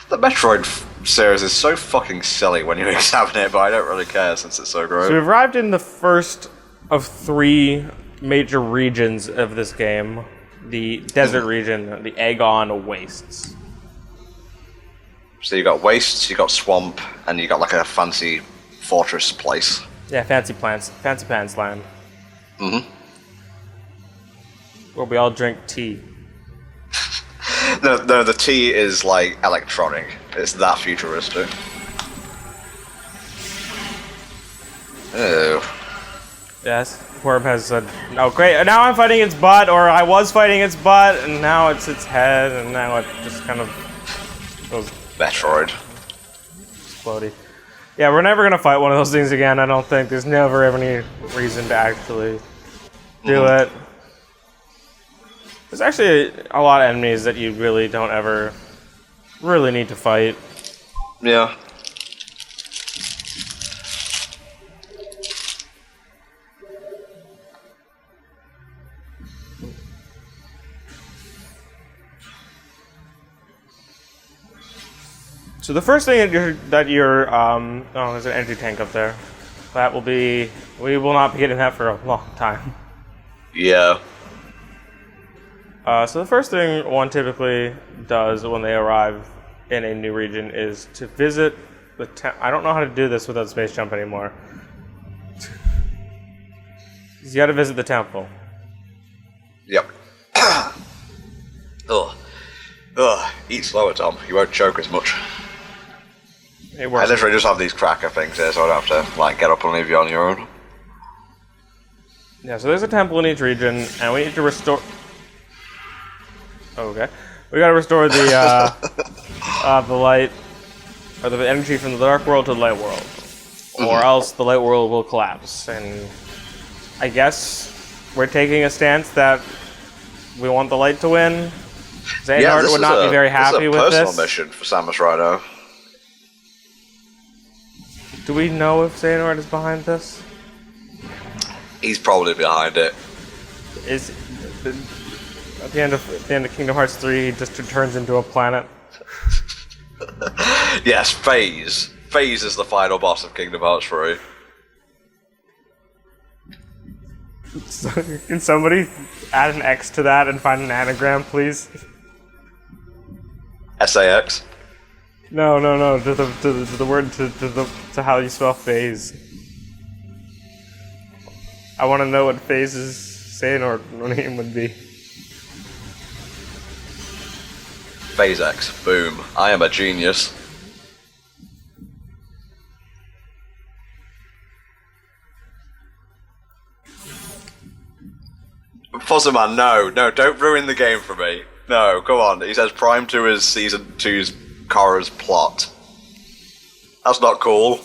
The Metroid series is so fucking silly when you examine it, but I don't really care since it's so great. So we've arrived in the first of 3 major regions of this game. The desert region, the Egon Wastes. So you got wastes, you got swamp, and you got like a fancy fortress place. Yeah, fancy pants land. Mm-hmm. Where we all drink tea. No, the tea is like electronic. It's that futuristic. Oh. Yes, Worm has said, "Oh great, now I'm fighting its butt, or I was fighting its butt, and now it's its head, and now it just kind of goes Metroid. Explodey." Yeah, we're never gonna fight one of those things again. I don't think there's never any reason to actually do it. There's actually a lot of enemies that you really don't ever really need to fight. Yeah. So the first thing that you're oh, there's an energy tank up there. That will be, we will not be getting that for a long time. Yeah. So the first thing one typically does when they arrive in a new region is to visit the I don't know how to do this without space jump anymore. You gotta visit the temple. Yep. Ugh. Eat slower, Tom. You won't choke as much. It works. I literally just have these cracker things here, so I don't have to like get up and leave you on your own. Yeah, so there's a temple in each region, and we need to restore... Okay. We gotta restore the, the light, or the energy from the dark world to the light world. Or else the light world will collapse. And I guess we're taking a stance that we want the light to win. Xehanort would not be very happy with this. This is a personal mission for Samus right now. Do we know if Xehanort is behind this? He's probably behind it. Is at the end of Kingdom Hearts 3, he just turns into a planet? Yes, FaZe. FaZe is the final boss of Kingdom Hearts 3. So, can somebody add an X to that and find an anagram, please? SAX. No. To the word to how you spell phase. I want to know what Phase's Xehanort name would be. PhaseX. Boom. I am a genius. Fuzzyman, no, don't ruin the game for me. No, go on. He says Prime 2 is Season 2's Korra's plot. That's not cool.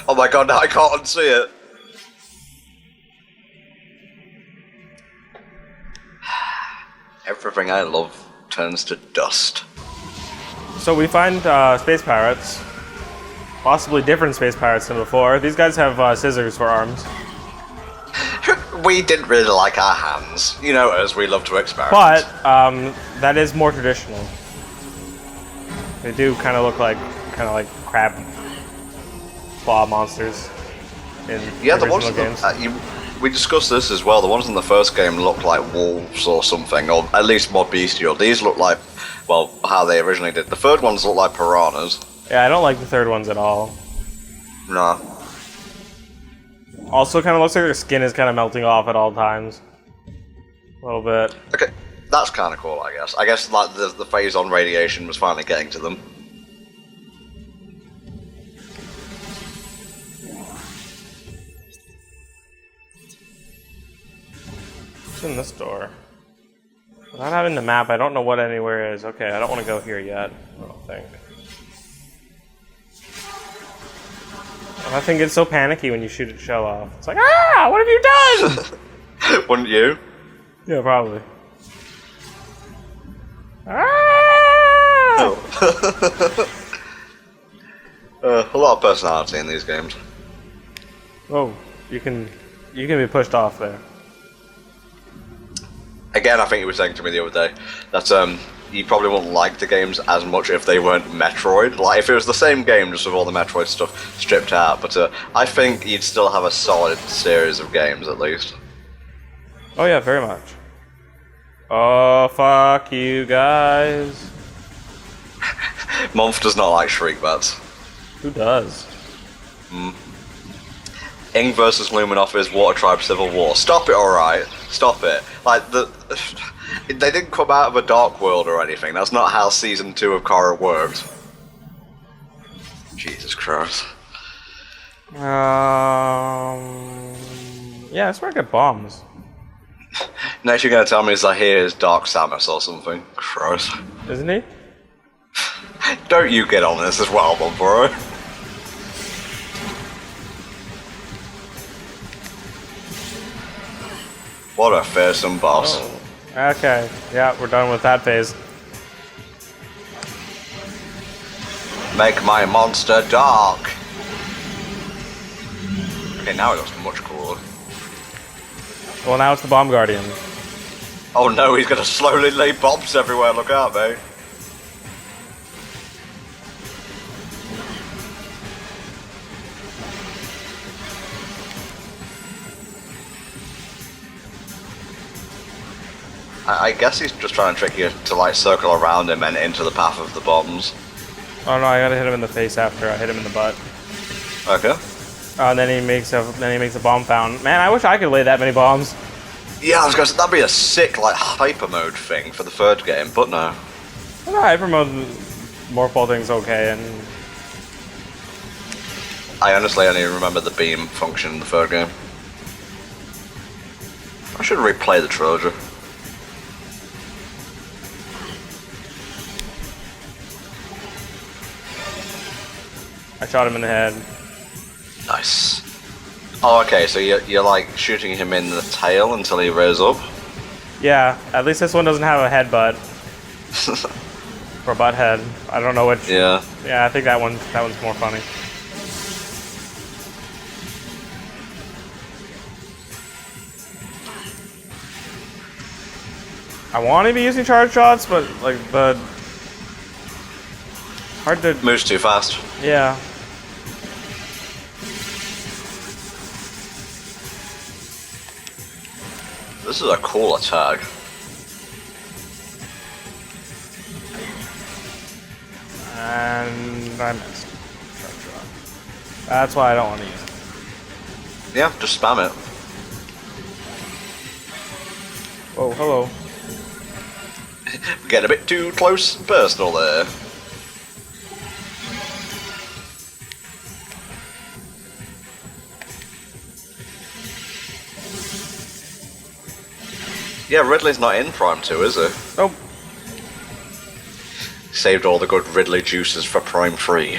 Oh my god, now I can't unsee it. Everything I love turns to dust. So we find space pirates. Possibly different space pirates than before. These guys have scissors for arms. We didn't really like our hands. You know us, we love to experiment. But that is more traditional. They do kind of look like crab claw monsters in the original ones games. we discussed this as well. The ones in the first game looked like wolves or something, or at least more bestial. These look like, well, how they originally did. The third ones look like piranhas. Yeah, I don't like the third ones at all. No. Also, kind of looks like their skin is kind of melting off at all times. A little bit. Okay, that's kind of cool, I guess. I guess like the phase on radiation was finally getting to them. What's in this door? Without having the map, I don't know what anywhere is. Okay, I don't want to go here yet. I don't think. I think it's so panicky when you shoot its shell off. It's like, ah! What have you done? Wouldn't you? Yeah, probably. Ah! Oh. A lot of personality in these games. Oh, you can be pushed off there. Again, I think you were saying to me the other day that you probably wouldn't like the games as much if they weren't Metroid. Like, if it was the same game, just with all the Metroid stuff stripped out. But I think you'd still have a solid series of games, at least. Oh yeah, very much. Oh, fuck you guys. Mempf does not like shriek bats. Who does? Ing versus Luminoff is Water Tribe Civil War. Stop it, alright. Stop it. Like, they didn't come out of a dark world or anything. That's not how Season 2 of Korra worked. Jesus Christ. Yeah, that's where I get bombs. Next you're gonna tell me is that here is Dark Samus or something. Christ. Isn't he? Don't you get on this as well, bro. What a fearsome boss. Oh. Okay, yeah, we're done with that phase. Make my monster dark. Okay, now it looks much cooler. Well, now it's the Bomb Guardian. Oh no, he's gonna slowly lay bombs everywhere, look out, mate. I guess he's just trying to trick you to like circle around him and into the path of the bombs. Oh no, I gotta hit him in the face after I hit him in the butt. Okay. And then he makes a bomb fountain. Man, I wish I could lay that many bombs. Yeah, I was gonna say that'd be a sick like hyper mode thing for the third game, but no. Well, no, hyper mode Morphle thing's okay, and I honestly only remember the beam function in the third game. I should replay the trilogy. I shot him in the head. Nice. Oh, okay, so you're like shooting him in the tail until he rears up? Yeah, at least this one doesn't have a headbutt. Or butt head. I don't know which. Yeah. Yeah, I think that one's more funny. I want to be using charge shots, but like hard to. Moves too fast. Yeah. This is a cool attack. And I missed. Charge shot. That's why I don't want to use it. Yeah, just spam it. Oh, hello. Get a bit too close and personal there. Yeah, Ridley's not in Prime 2, is he? Nope. Saved all the good Ridley juices for Prime 3.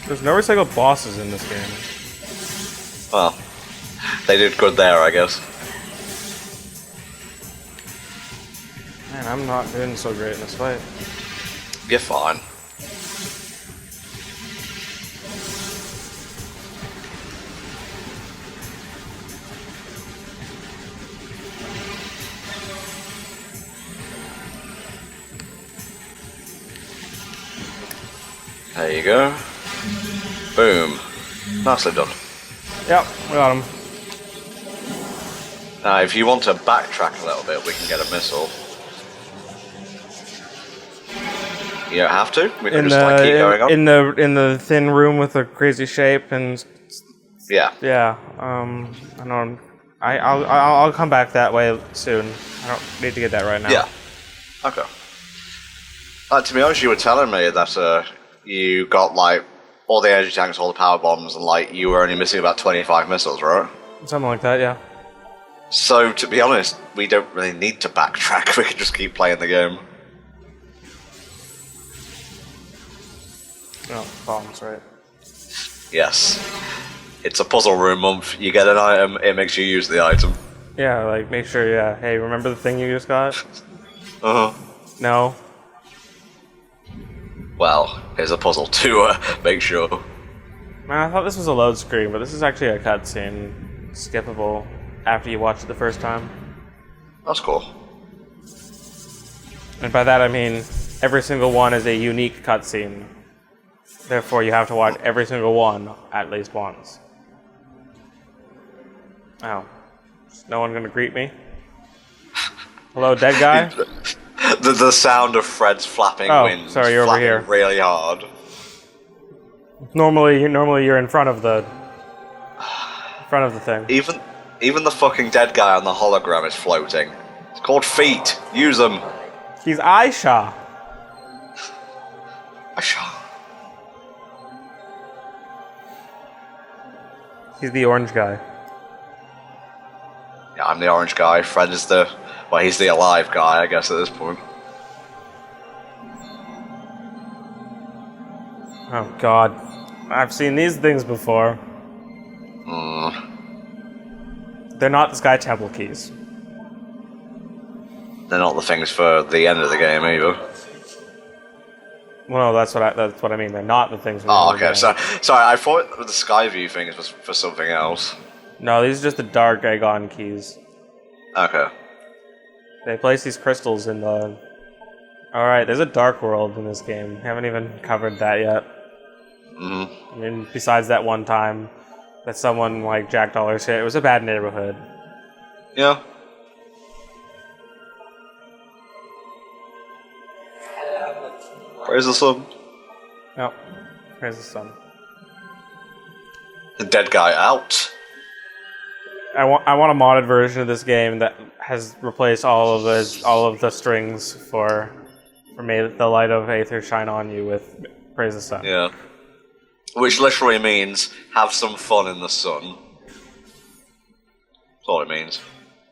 There's no recycled bosses in this game. Well, they did good there, I guess. Man, I'm not doing so great in this fight. You're fine. There you go. Boom. Nicely done. Yep, we got him. Now, if you want to backtrack a little bit, we can get a missile. You don't have to. We can just like keep going on. In the thin room with the crazy shape and Yeah. yeah. I know. I'll come back that way soon. I don't need to get that right now. Yeah. Okay. To be honest, you were telling me that you got like all the energy tanks, all the power bombs, and like you were only missing about 25 missiles, right? Something like that, yeah. So to be honest, we don't really need to backtrack. We can just keep playing the game. No, bombs, right. Yes. It's a puzzle room, Mempf. You get an item, it makes you use the item. Yeah, like make sure. Yeah. Hey, remember the thing you just got? Uh huh. No. Well, here's a puzzle to make sure. Man, I thought this was a load screen, but this is actually a cutscene, skippable after you watch it the first time. That's cool. And by that I mean every single one is a unique cutscene. Therefore, you have to watch every single one at least once. Oh, is no one gonna greet me? Hello, dead guy. The sound of Fred's flapping wings. Sorry, you're over here. Really hard. Normally you're in front of the thing. Even the fucking dead guy on the hologram is floating. It's called feet. Use them. He's Aisha. He's the orange guy. Yeah, I'm the orange guy. Fred is he's the alive guy, I guess, at this point. Oh god. I've seen these things before. They're not the Sky Temple keys. They're not the things for the end of the game either. Well, no, that's what I mean. They're not the things. Oh, okay. Sorry, I thought the Skyview thing was for something else. No, these are just the dark Egon keys. Okay. They place these crystals in the... Alright, there's a dark world in this game. Haven't even covered that yet. I mean, besides that one time that someone, like, Jack Dollar shit, it was a bad neighborhood. Yeah. Where's the sun? No. Where's the sun? The dead guy out. I want a modded version of this game that has replaced all of the strings for "May the light of Aether shine on you" with "Praise the sun." Yeah. Which literally means have some fun in the sun. That's all it means.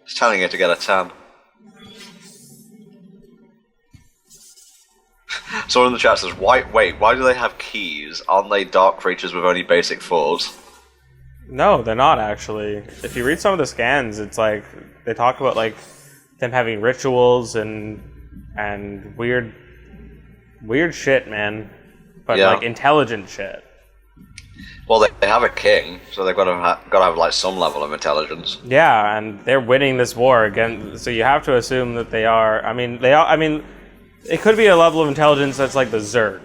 It's telling you to get a tan. Someone in the chat says, wait, why do they have keys? Aren't they dark creatures with only basic force? No, they're not actually. If you read some of the scans, it's like they talk about like them having rituals and weird shit, man. But Yeah. like intelligent shit. Well, they have a king, so they've got to have like some level of intelligence. Yeah, and they're winning this war again. So you have to assume that they are. I mean, they are. I mean, it could be a level of intelligence that's like the Zerg,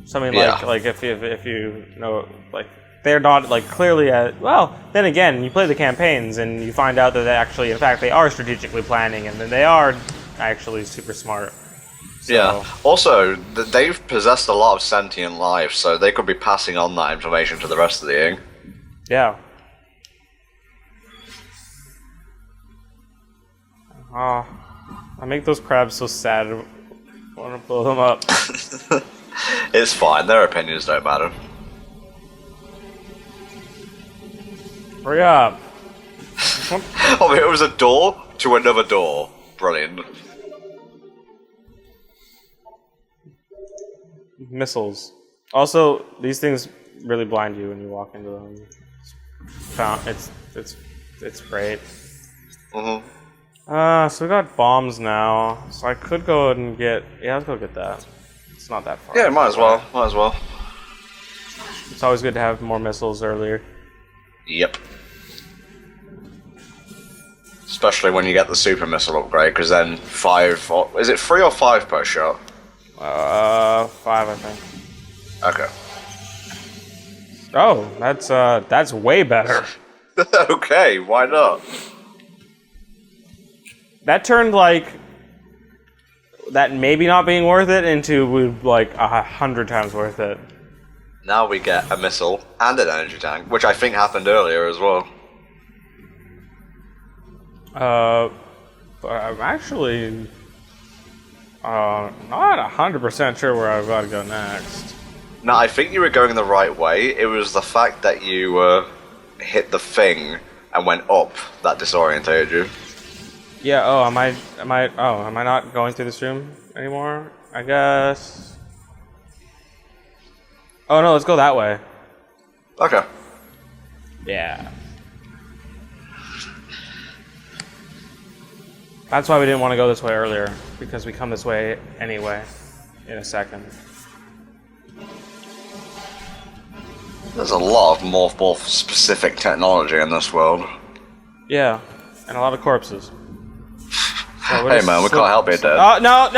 something like if you know, like they're not like clearly well. Then again, you play the campaigns and you find out that they actually, in fact, they are strategically planning and then they are actually super smart. So. Yeah. Also, they've possessed a lot of sentient life, so they could be passing on that information to the rest of the gang. Yeah. Oh, I make those crabs so sad. I want to blow them up. It's fine. Their opinions don't matter. Hurry up. Oh, it was a door to another door. Brilliant. Missiles. Also, these things really blind you when you walk into them. It's great. So we got bombs now. So I could go and get. Yeah, let's go get that. It's not that far. Yeah, might as well. Might as well. It's always good to have more missiles earlier. Yep. Especially when you get the super missile upgrade, because then 5. Is it 3 or 5 per shot? 5, I think. Okay. Oh, that's way better. Okay, why not? That turned like that maybe not being worth it into like 100 times worth it. Now we get a missile and an energy tank, which I think happened earlier as well. But I'm actually not 100% sure where I've got to go next. No, I think you were going the right way. It was the fact that you hit the thing and went up that disorientated you. Yeah. Oh, am I not going through this room anymore? I guess. Oh no, let's go that way. Okay. Yeah. That's why we didn't want to go this way earlier, because we come this way anyway in a second. There's a lot of Morph Ball specific technology in this world. Yeah, and a lot of corpses. So hey man, we can't help it, Dad. Oh, no!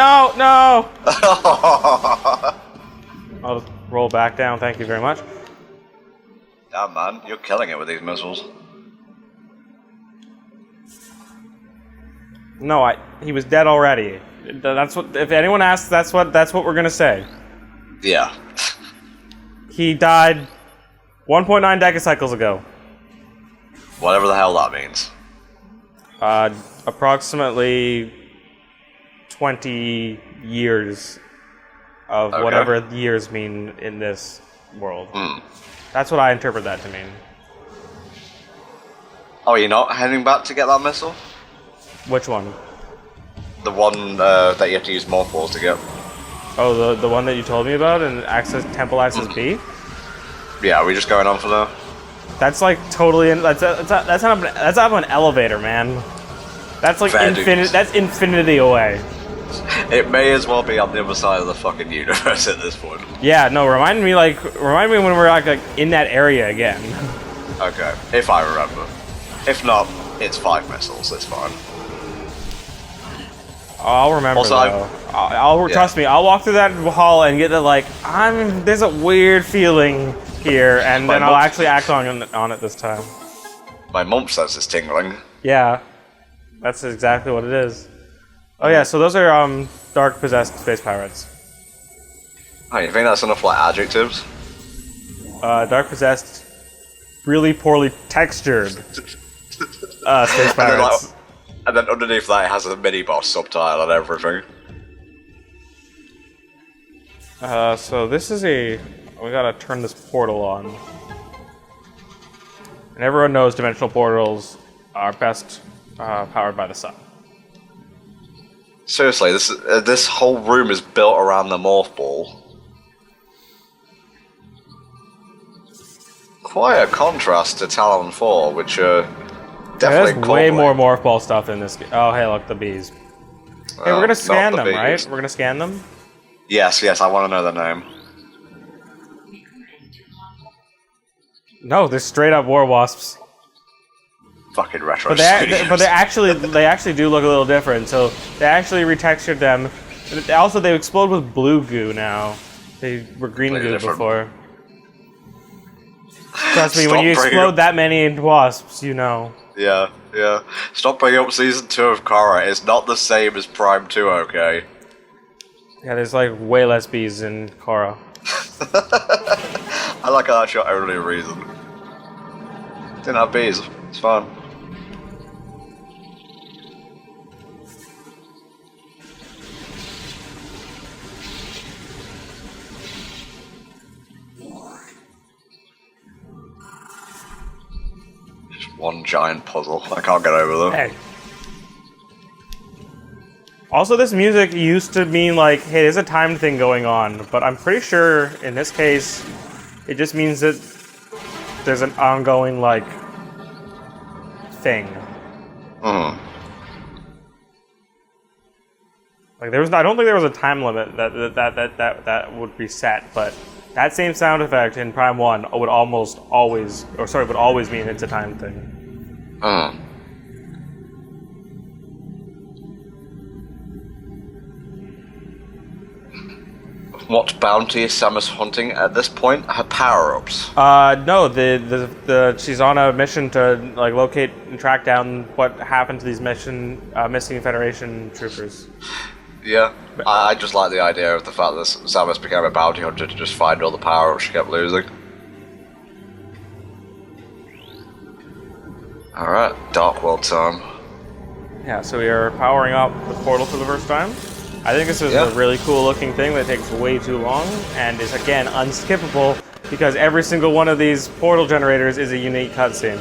I'll just roll back down, thank you very much. Damn man, you're killing it with these missiles. No, he was dead already. That's what. If anyone asks, that's what we're gonna say. Yeah. He died 1.9 decacycles ago. Whatever the hell that means. Approximately 20 years of whatever years mean in this world. That's what I interpret that to mean. Oh, you're not heading back to get that missile? Which one? The one that you have to use Morph Balls to get. Oh, the one that you told me about in Temple Access B? Yeah, are we just going on for now? That's like totally that's out of an elevator, man. That's like infinite. That's infinity away. It may as well be on the other side of the fucking universe at this point. Yeah, no. Remind me when we're like in that area again. Okay, if I remember. If not, it's 5 missiles. It's fine. I'll remember. Also, trust me. I'll walk through that hall and get the there's a weird feeling here, and then I'll actually act on it this time. My Mempf says it's tingling. Yeah, that's exactly what it is. Oh yeah, so those are dark possessed space pirates. Oh, you think that's enough like adjectives? Dark possessed, really poorly textured space pirates. And then underneath that it has a mini-boss subtitle and everything. So this is we gotta turn this portal on. And everyone knows dimensional portals are best powered by the sun. Seriously, this whole room is built around the Morph Ball. Quite a contrast to Talon 4, which definitely there's way more Morph Ball stuff in this game. Oh, hey, look, the bees. Hey, we're gonna scan them, right? We're gonna scan them? Yes, I want to know their name. No, they're straight up war wasps. Fucking retro. But they actually do look a little different. So they actually retextured them. Also, they explode with blue goo now. They were green goo before. Trust me, when you explode that many wasps, you know. Yeah. Stop bringing up Season 2 of Korra. It's not the same as Prime 2, okay? Yeah, there's like way less bees in Korra. I like how that's your only reason. Didn't have bees. It's fine. Just one giant puzzle. I can't get over them. Hey. Also, this music used to mean like, hey, there's a time thing going on, but I'm pretty sure in this case, it just means that there's an ongoing like thing. Like I don't think there was a time limit that would be set, but that same sound effect in Prime 1 would always mean it's a time thing. What bounty is Samus hunting at this point? Her power-ups. No, she's on a mission to like locate and track down what happened to these missing Federation troopers. Yeah, I just like the idea of the fact that Samus became a bounty hunter to just find all the power-ups she kept losing. Alright, Dark World time. Yeah, so we are powering up the portal for the first time. I think this is a really cool looking thing that takes way too long and is again unskippable because every single one of these portal generators is a unique cutscene.